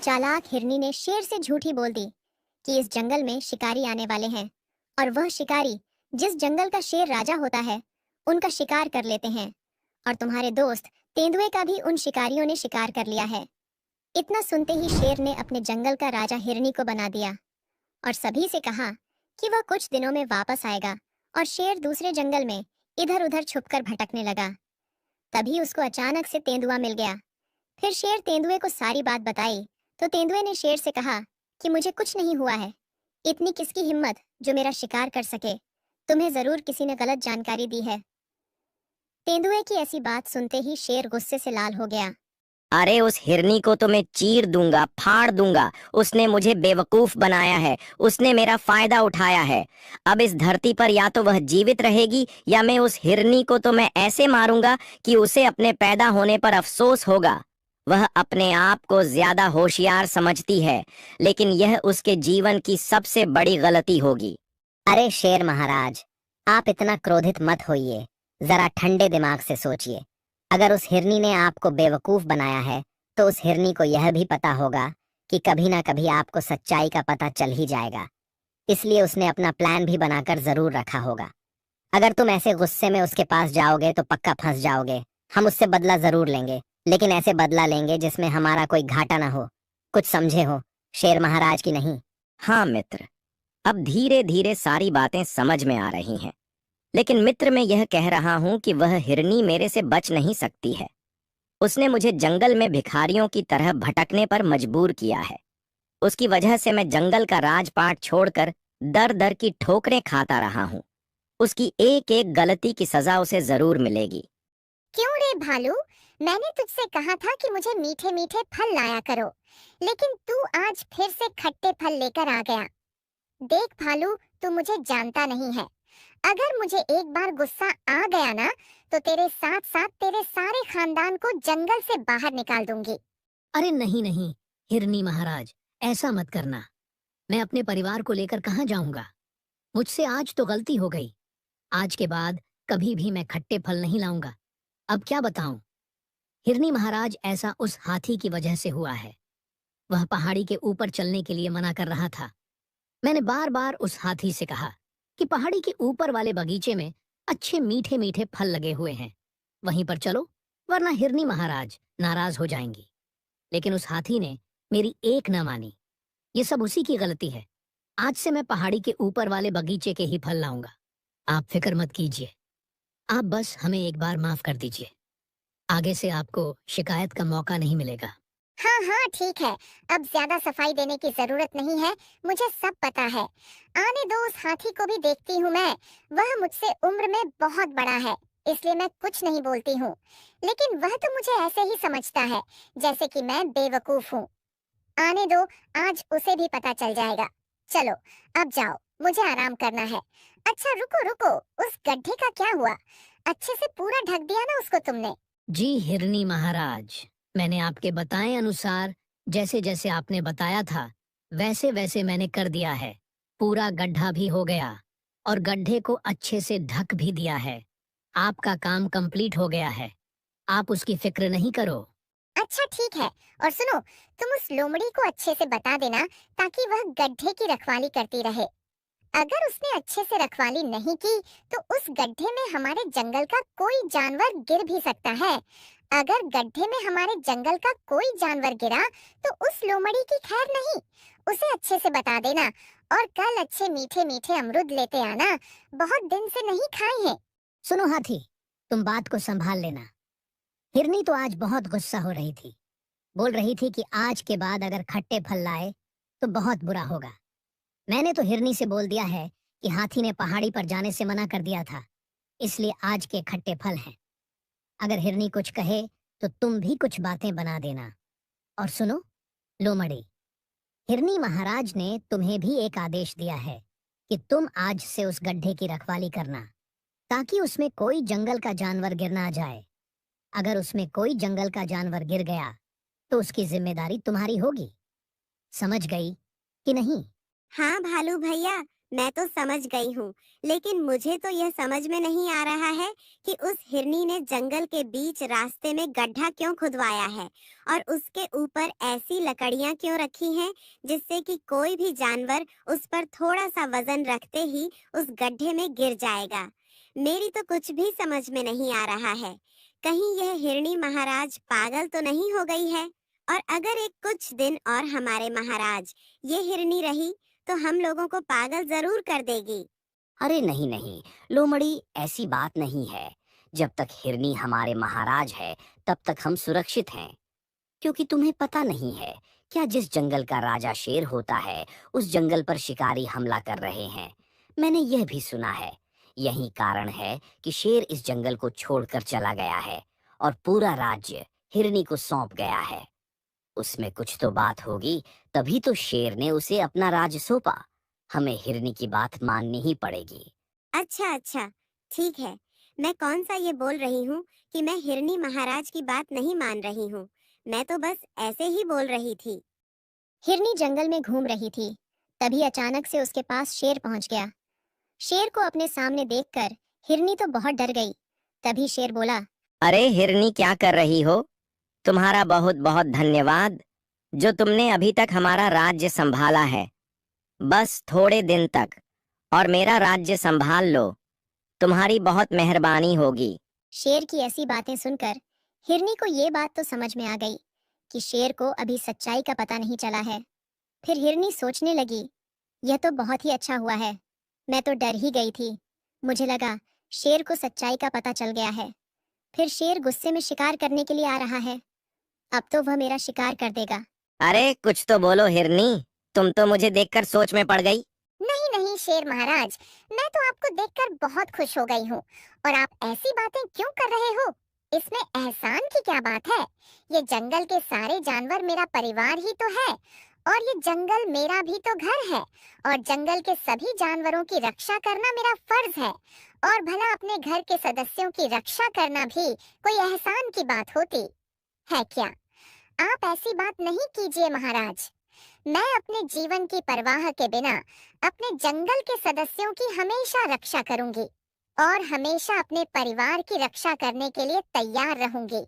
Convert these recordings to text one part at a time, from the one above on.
चालाक हिरनी ने शेर से झूठी बोल दी कि इस जंगल में शिकारी आने वाले हैं और वह शिकारी जिस जंगल का शेर राजा होता है उनका शिकार कर लेते हैं, और तुम्हारे दोस्त तेंदुए का भी उन शिकारियों ने शिकार कर लिया है। इतना सुनते ही शेर ने अपने जंगल का राजा हिरनी को बना दिया और सभी से कहा कि वह कुछ दिनों में वापस आएगा। और शेर दूसरे जंगल में इधर उधर छुपकर भटकने लगा। तभी उसको अचानक से तेंदुआ मिल गया। फिर शेर तेंदुए को सारी बात बताई तो तेंदुए ने शेर से कहा कि मुझे कुछ नहीं हुआ है। इतनी किसकी हिम्मत जो मेरा शिकार कर सके? तुम्हें जरूर किसी ने गलत जानकारी दी है। तेंदुए की ऐसी बात सुनते ही शेर गुस्से से लाल हो गया। अरे उस हिरनी को तो मैं चीर दूंगा, फाड़ दूंगा। उसने मुझे बेवकूफ बनाया है, उसने मेरा फायदा उठाया है। अब इस धरती पर या तो वह जीवित रहेगी या मैं उस हिरनी को तो मैं ऐसे मारूंगा कि उसे अपने पैदा होने पर अफसोस होगा। वह अपने आप को ज्यादा होशियार समझती है, लेकिन यह उसके जीवन की सबसे बड़ी गलती होगी। अरे शेर महाराज, आप इतना क्रोधित मत होइए, जरा ठंडे दिमाग से सोचिए। अगर उस हिरनी ने आपको बेवकूफ बनाया है तो उस हिरनी को यह भी पता होगा कि कभी ना कभी आपको सच्चाई का पता चल ही जाएगा। इसलिए उसने अपना प्लान भी बनाकर जरूर रखा होगा। अगर तुम ऐसे गुस्से में उसके पास जाओगे तो पक्का फंस जाओगे। हम उससे बदला जरूर लेंगे, लेकिन ऐसे बदला लेंगे जिसमें हमारा कोई घाटा ना हो। कुछ समझे हो शेर महाराज की नहीं? हाँ मित्र, अब धीरे धीरे सारी बातें समझ में आ रही हैं। लेकिन मित्र, मैं यह कह रहा हूं कि वह हिरनी मेरे से बच नहीं सकती है। उसने मुझे जंगल में भिखारियों की तरह भटकने पर मजबूर किया है। उसकी वजह से मैं जंगल का राजपाट छोड़कर दर दर की ठोकरें खाता रहा हूँ। उसकी एक एक गलती की सजा उसे जरूर मिलेगी। क्यों रे भालू, मैंने तुझसे कहा था कि मुझे मीठे मीठे फल लाया करो, लेकिन तू आज फिर से खट्टे फल लेकर आ गया। देख भालू, तू मुझे जानता नहीं है। अगर मुझे एक बार गुस्सा आ गया ना तो तेरे साथ साथ तेरे सारे खानदान को जंगल से बाहर निकाल दूंगी। अरे नहीं नहीं हिरनी महाराज, ऐसा मत करना। मैं अपने परिवार को लेकर कहाँ जाऊंगा? मुझसे आज तो गलती हो गई। आज के बाद कभी भी मैं खट्टे फल नहीं लाऊंगा। अब क्या बताऊं? हिरनी महाराज, ऐसा उस हाथी की वजह से हुआ है। वह पहाड़ी के ऊपर चलने के लिए मना कर रहा था। मैंने बार बार उस हाथी से कहा कि पहाड़ी के ऊपर वाले बगीचे में अच्छे मीठे मीठे फल लगे हुए हैं, वहीं पर चलो, वरना हिरनी महाराज नाराज हो जाएंगी। लेकिन उस हाथी ने मेरी एक न मानी। ये सब उसी की गलती है। आज से मैं पहाड़ी के ऊपर वाले बगीचे के ही फल लाऊंगा। आप फिक्र मत कीजिए। आप बस हमें एक बार माफ कर दीजिए। आगे से आपको शिकायत का मौका नहीं मिलेगा। हाँ हाँ ठीक है, अब ज्यादा सफाई देने की जरूरत नहीं है, मुझे सब पता है। आने दो, उस हाथी को भी देखती हूँ मैं। वह मुझसे उम्र में बहुत बड़ा है, इसलिए मैं कुछ नहीं बोलती हूँ, लेकिन वह तो मुझे ऐसे ही समझता है जैसे कि मैं बेवकूफ हूँ। आने दो, आज उसे भी पता चल जाएगा। चलो अब जाओ, मुझे आराम करना है। अच्छा रुको रुको, उस गड्ढे का क्या हुआ? अच्छे से पूरा ढक दिया ना उसको तुमने? जी हिरनी महाराज, मैंने आपके बताए अनुसार जैसे जैसे आपने बताया था वैसे वैसे मैंने कर दिया है। पूरा गड्ढा भी हो गया और गड्ढे को अच्छे से ढक भी दिया है। आपका काम कंप्लीट हो गया है। आप उसकी फिक्र नहीं करो। अच्छा ठीक है, और सुनो, तुम उस लोमड़ी को अच्छे से बता देना ताकि वह गड्ढे की रखवाली करती रहे। अगर उसने अच्छे से रखवाली नहीं की तो उस गड्ढे में हमारे जंगल का कोई जानवर गिर भी सकता है। अगर गड्ढे में हमारे जंगल का कोई जानवर गिरा तो उस लोमड़ी की खैर नहीं। उसे अच्छे से बता देना, और कल अच्छे मीठे मीठे अमरूद लेते आना, बहुत दिन से नहीं खाए हैं। सुनो हाथी, तुम बात को संभाल लेना। हिरनी तो आज बहुत गुस्सा हो रही थी। बोल रही थी कि आज के बाद अगर खट्टे फल लाए तो बहुत बुरा होगा। मैंने तो हिरनी से बोल दिया है कि हाथी ने पहाड़ी पर जाने से मना कर दिया था, इसलिए आज के खट्टे फल हैं। अगर हिरनी कुछ कहे तो तुम भी कुछ बातें बना देना। और सुनो लोमड़ी, हिरनी महाराज ने तुम्हें भी एक आदेश दिया है कि तुम आज से उस गड्ढे की रखवाली करना, ताकि उसमें कोई जंगल का जानवर गिर ना जाए। अगर उसमें कोई जंगल का जानवर गिर गया तो उसकी जिम्मेदारी तुम्हारी होगी। समझ गई कि नहीं? हाँ भालू भैया, मैं तो समझ गई हूँ, लेकिन मुझे तो यह समझ में नहीं आ रहा है कि उस हिरनी ने जंगल के बीच रास्ते में गड्ढा क्यों खुदवाया है और उसके ऊपर ऐसी लकड़ियाँ क्यों रखी हैं जिससे कि कोई भी जानवर उस पर थोड़ा सा वजन रखते ही उस गड्ढे में गिर जाएगा। मेरी तो कुछ भी समझ में नहीं आ रहा है। कहीं यह हिरनी महाराज पागल तो नहीं हो गई है? और अगर एक कुछ दिन और हमारे महाराज ये हिरनी रही तो हम लोगों को पागल जरूर कर देगी। अरे नहीं नहीं लोमड़ी, ऐसी बात नहीं है। जब तक हिरनी हमारे महाराज है तब तक हम सुरक्षित हैं। क्योंकि तुम्हें पता नहीं है क्या, जिस जंगल का राजा शेर होता है उस जंगल पर शिकारी हमला कर रहे हैं। मैंने यह भी सुना है। यही कारण है कि शेर इस जंगल को छोड़कर चला गया है और पूरा राज्य हिरनी को सौंप गया है। उसमें कुछ तो बात होगी, तभी तो शेर ने उसे अपना राज सौंपा। हमें हिरनी की बात माननी ही पड़ेगी। अच्छा अच्छा, ठीक है। मैं कौन सा ये बोल रही हूँ कि मैं हिरनी महाराज की बात नहीं मान रही हूँ। मैं तो बस ऐसे ही बोल रही थी। हिरनी जंगल में घूम रही थी, तभी अचानक से उसके पास शेर पहुंच गया। शेर को अपने सामने देखकर हिरनी तो बहुत डर गई। तभी शेर बोला, अरे हिरनी, क्या कर रही हो? तुम्हारा बहुत बहुत धन्यवाद जो तुमने अभी तक हमारा राज्य संभाला है। बस थोड़े दिन तक और मेरा राज्य संभाल लो। तुम्हारी बहुत मेहरबानी होगी। शेर की ऐसी बातें सुनकर हिरनी को ये बात तो समझ में आ गई कि शेर को अभी सच्चाई का पता नहीं चला है। फिर हिरनी सोचने लगी, यह तो बहुत ही अच्छा हुआ है। मैं तो डर ही गई थी। मुझे लगा शेर को सच्चाई का पता चल गया है। फिर शेर गुस्से में शिकार करने के लिए आ रहा है। अब तो वह मेरा शिकार कर देगा। अरे कुछ तो बोलो हिरनी, तुम तो मुझे देखकर सोच में पड़ गई। नहीं नहीं शेर महाराज, मैं तो आपको देखकर बहुत खुश हो गई हूँ। और आप ऐसी बातें क्यों कर रहे हो? इसमें एहसान की क्या बात है? ये जंगल के सारे जानवर मेरा परिवार ही तो है और ये जंगल मेरा भी तो घर है और जंगल के सभी जानवरों की रक्षा करना मेरा फर्ज है। और भला अपने घर के सदस्यों की रक्षा करना भी कोई एहसान की बात होती है क्या? आप ऐसी बात नहीं कीजिए महाराज। मैं अपने जीवन की परवाह के बिना अपने जंगल के सदस्यों की हमेशा रक्षा करूंगी और हमेशा अपने परिवार की रक्षा करने के लिए तैयार रहूंगी।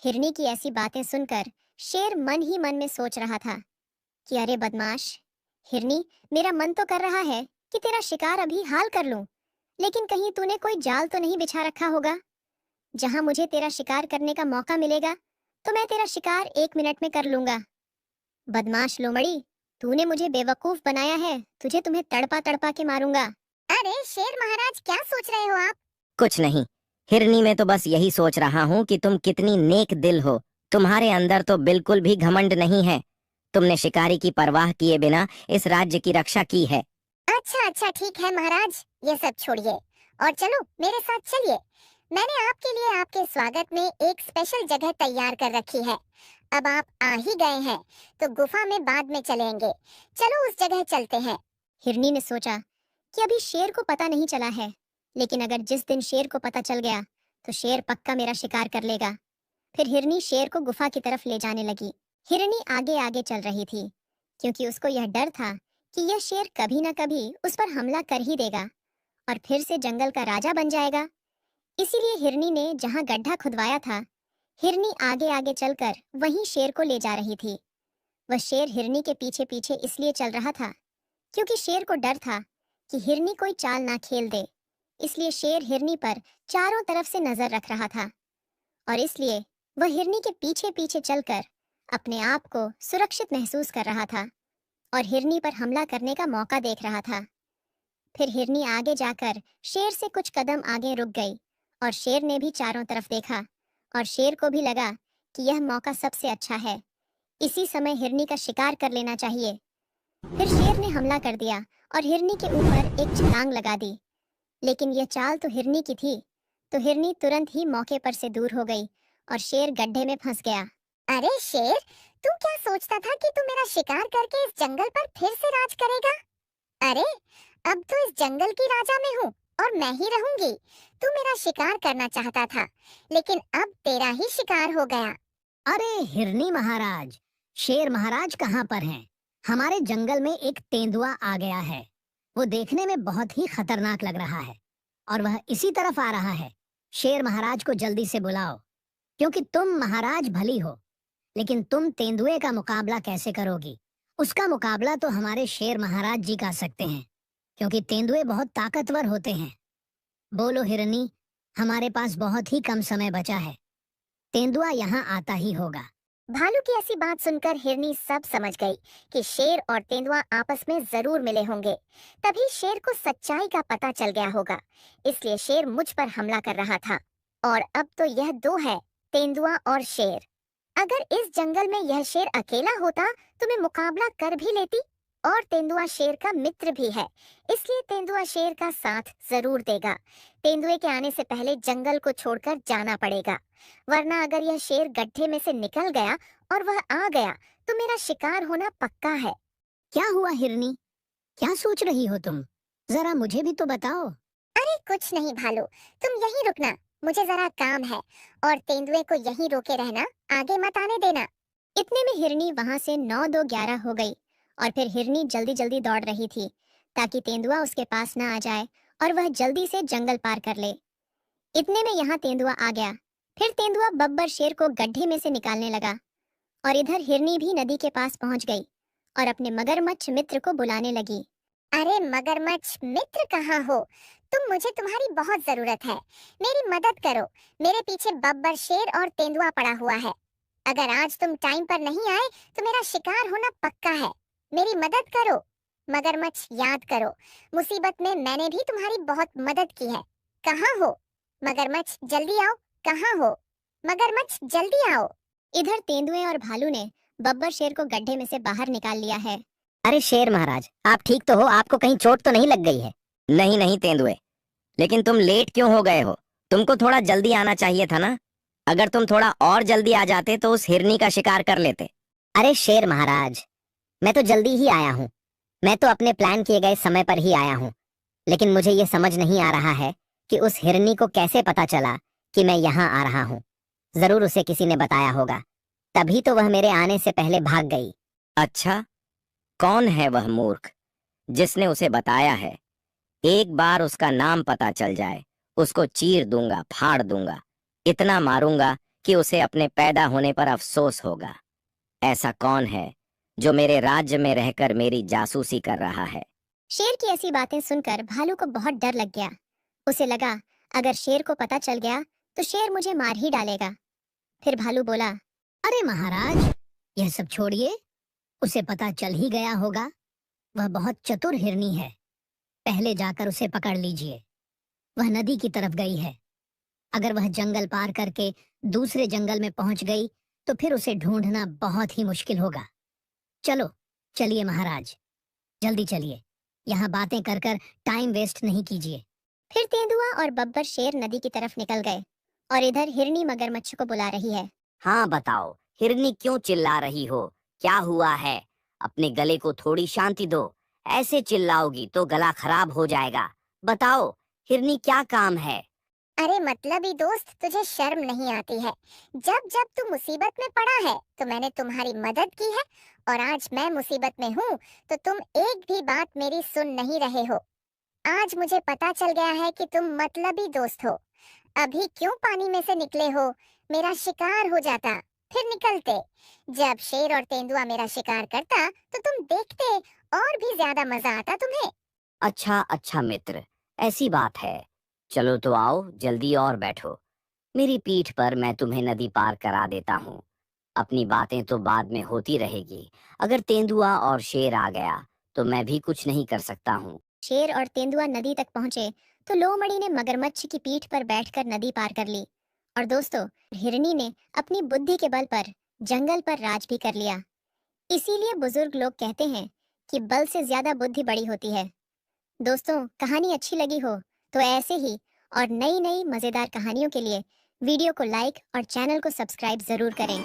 हिरनी की ऐसी बातें सुनकर शेर मन ही मन में सोच रहा था कि अरे बदमाश हिरनी, मेरा मन तो कर रहा है कि तेरा शिकार अभी हाल कर लूं, लेकिन कहीं तूने कोई जाल तो नहीं बिछा रखा होगा? जहां मुझे तेरा शिकार करने का मौका मिलेगा तो मैं तेरा शिकार 1 मिनट में कर लूंगा। बदमाश लोमड़ी, तूने मुझे बेवकूफ बनाया है। तुझे तुम्हें तड़पा तड़पा के मारूंगा। अरे शेर महाराज, क्या सोच रहे हो आप? कुछ नहीं हिरनी, मैं तो बस यही सोच रहा हूँ कि तुम कितनी नेक दिल हो। तुम्हारे अंदर तो बिल्कुल भी घमंड नहीं है। तुमने शिकारी की परवाह किए बिना इस राज्य की रक्षा की है। अच्छा अच्छा, ठीक है महाराज, ये सब छोड़िए और चलो मेरे साथ चलिए। मैंने आपके लिए आपके स्वागत में एक स्पेशल जगह तैयार कर रखी है। अब आप आ ही गए हैं तो गुफा में बाद में चलेंगे। चलो उस जगह चलते हैं। हिरनी ने सोचा कि अभी शेर को पता नहीं चला है, लेकिन अगर जिस दिन शेर को पता चल गया तो शेर पक्का मेरा शिकार कर लेगा। फिर हिरनी शेर को गुफा की तरफ ले जाने लगी। हिरनी आगे आगे चल रही थी क्योंकि उसको यह डर था कि यह शेर कभी न कभी उस पर हमला कर ही देगा और फिर से जंगल का राजा बन जाएगा। इसीलिए हिरनी ने जहां गड्ढा खुदवाया था, हिरनी आगे आगे चलकर वहीं शेर को ले जा रही थी। वह शेर हिरनी के पीछे पीछे इसलिए चल रहा था क्योंकि शेर को डर था कि हिरनी कोई चाल ना खेल दे। इसलिए शेर हिरनी पर चारों तरफ से नजर रख रहा था और इसलिए वह हिरनी के पीछे पीछे चलकर अपने आप को सुरक्षित महसूस कर रहा था और हिरनी पर हमला करने का मौका देख रहा था। फिर हिरनी आगे जाकर शेर से कुछ कदम आगे रुक गई और शेर ने भी चारों तरफ देखा और शेर को भी लगा कि यह मौका सबसे अच्छा है। इसी समय हिरनी का शिकार कर लेना चाहिए। फिर शेर ने हमला कर दिया और हिरनी के ऊपर एक छलांग लगा दी। लेकिन यह चाल तो हिरनी की थी, तो हिरनी तुरंत ही मौके पर से दूर हो गई और शेर गड्ढे में फंस गया। अरे शेर, तू क्या सोचता था कि तू मेरा शिकार करके इस जंगल पर फिर से राज करेगा? अरे अब तो इस जंगल की राजा मैं हूँ और मैं ही रहूंगी। तू मेरा शिकार करना चाहता था, लेकिन अब तेरा ही शिकार हो गया। अरे हिरनी महाराज, शेर महाराज कहाँ पर हैं? हमारे जंगल में एक तेंदुआ आ गया है। वो देखने में बहुत ही खतरनाक लग रहा है और वह इसी तरफ आ रहा है। शेर महाराज को जल्दी से बुलाओ, क्योंकि तुम महाराज भली हो, लेकिन तुम तेंदुए का मुकाबला कैसे करोगी? उसका मुकाबला तो हमारे शेर महाराज जी कर सकते हैं, क्योंकि तेंदुए बहुत ताकतवर होते हैं। बोलो हिरनी, हमारे पास बहुत ही कम समय बचा है, तेंदुआ यहाँ आता ही होगा। भालू की ऐसी बात सुनकर हिरनी सब समझ गई कि शेर और तेंदुआ आपस में जरूर मिले होंगे। तभी शेर को सच्चाई का पता चल गया होगा, इसलिए शेर मुझ पर हमला कर रहा था। और अब तो यह दो है, तेंदुआ और शेर। अगर इस जंगल में यह शेर अकेला होता तो मैं मुकाबला कर भी लेती, और तेंदुआ शेर का मित्र भी है, इसलिए तेंदुआ शेर का साथ जरूर देगा। तेंदुए के आने से पहले जंगल को छोड़कर जाना पड़ेगा, वरना अगर यह शेर गड्ढे में से निकल गया और वह आ गया तो मेरा शिकार होना पक्का है। क्या हुआ हिरनी, क्या सोच रही हो तुम? जरा मुझे भी तो बताओ। अरे कुछ नहीं भालू, तुम यहीं रुकना, मुझे जरा काम है, और तेंदुए को यहीं रोके रहना, आगे मत आने देना। इतने में हिरनी वहां से 9-2-11 हो गई, और फिर हिरनी जल्दी जल्दी दौड़ रही थी ताकि तेंदुआ उसके पास ना आ जाए और वह जल्दी से जंगल पार कर ले। इतने में यहाँ तेंदुआ आ गया। फिर तेंदुआ बब्बर शेर को गड्ढे में से निकालने लगा, और इधर हिरनी भी नदी के पास पहुंच गई और अपने मगरमच्छ मित्र को बुलाने लगी। अरे मगरमच्छ मित्र कहाँ हो? मुझे तुम्हारी बहुत जरूरत है, मेरी मदद करो। मेरे पीछे बब्बर शेर और तेंदुआ पड़ा हुआ है। अगर आज तुम टाइम पर नहीं आए तो मेरा शिकार होना पक्का है। मेरी मदद करो। मगरमच्छ याद करो, मुसीबत में मैंने भी तुम्हारी बहुत मदद की है। कहाँ हो मगरमच्छ, जल्दी आओ। कहाँ हो मगरमच्छ, जल्दी आओ। इधर तेंदुए और भालू ने बब्बर शेर को गड्ढे में से बाहर निकाल लिया है। अरे शेर महाराज, आप ठीक तो हो? आपको कहीं चोट तो नहीं लग गई है? नहीं नहीं तेंदुए, लेकिन तुम लेट क्यों हो गए हो? तुमको थोड़ा जल्दी आना चाहिए था ना। अगर तुम थोड़ा और जल्दी आ जाते तो उस हिरनी का शिकार कर लेते। अरे शेर महाराज, मैं तो जल्दी ही आया हूँ, मैं तो अपने प्लान किए गए समय पर ही आया हूँ, लेकिन मुझे ये समझ नहीं आ रहा है कि उस हिरनी को कैसे पता चला कि मैं यहाँ आ रहा हूँ। जरूर उसे किसी ने बताया होगा, तभी तो वह मेरे आने से पहले भाग गई। अच्छा, कौन है वह मूर्ख जिसने उसे बताया है? एक बार उसका नाम पता चल जाए, उसको चीर दूंगा, फाड़ दूंगा, इतना मारूंगा कि उसे अपने पैदा होने पर अफसोस होगा। ऐसा कौन है जो मेरे राज्य में रहकर मेरी जासूसी कर रहा है? शेर की ऐसी बातें सुनकर भालू को बहुत डर लग गया। उसे लगा अगर शेर को पता चल गया तो शेर मुझे मार ही डालेगा। फिर भालू बोला, अरे महाराज, यह सब छोड़िए, उसे पता चल ही गया होगा। वह बहुत चतुर हिरनी है, पहले जाकर उसे पकड़ लीजिए। वह नदी की तरफ गई है। अगर वह जंगल पार करके दूसरे जंगल में पहुंच गई तो फिर उसे ढूंढना बहुत ही मुश्किल होगा। चलो चलिए महाराज, जल्दी चलिए, यहाँ बातें कर कर टाइम वेस्ट नहीं कीजिए। फिर तेंदुआ और बब्बर शेर नदी की तरफ निकल गए, और इधर हिरनी मगरमच्छ को बुला रही है। हाँ बताओ हिरनी, क्यों चिल्ला रही हो? क्या हुआ है? अपने गले को थोड़ी शांति दो, ऐसे चिल्लाओगी तो गला खराब हो जाएगा। बताओ हिरनी, क्या काम है? अरे मतलबी दोस्त, तुझे शर्म नहीं आती है? जब जब तू मुसीबत में पड़ा है तो मैंने तुम्हारी मदद की है, और आज मैं मुसीबत में हूँ तो तुम एक भी बात मेरी सुन नहीं रहे हो। आज मुझे पता चल गया है कि तुम मतलबी दोस्त हो। अभी क्यों पानी में से निकले हो? मेरा शिकार हो जाता, फिर निकलते। जब शेर और तेंदुआ मेरा शिकार करता तो तुम देखते, और भी ज्यादा मजा आता तुम्हें। अच्छा अच्छा मित्र, ऐसी बात है। चलो तो आओ, जल्दी और बैठो। मेरी पीठ पर मैं तुम्हें नदी पार करा देता हूँ। अपनी बातें तो बाद में होती रहेगी। अगर तेंदुआ और शेर आ गया तो मैं भी कुछ नहीं कर सकता हूँ। शेर और तेंदुआ नदी तक पहुंचे तो लोमड़ी ने मगरमच्छ की पीठ पर बैठकर नदी पार कर ली। और दोस्तों, हिरनी ने अपनी बुद्धि के बल पर जंगल पर राज भी कर लिया। इसीलिए बुजुर्ग लोग कहते हैं कि बल से ज्यादा बुद्धि बड़ी होती है। दोस्तों, कहानी अच्छी लगी हो तो ऐसे ही और नई नई मजेदार कहानियों के लिए वीडियो को लाइक और चैनल को सब्सक्राइब जरूर करें।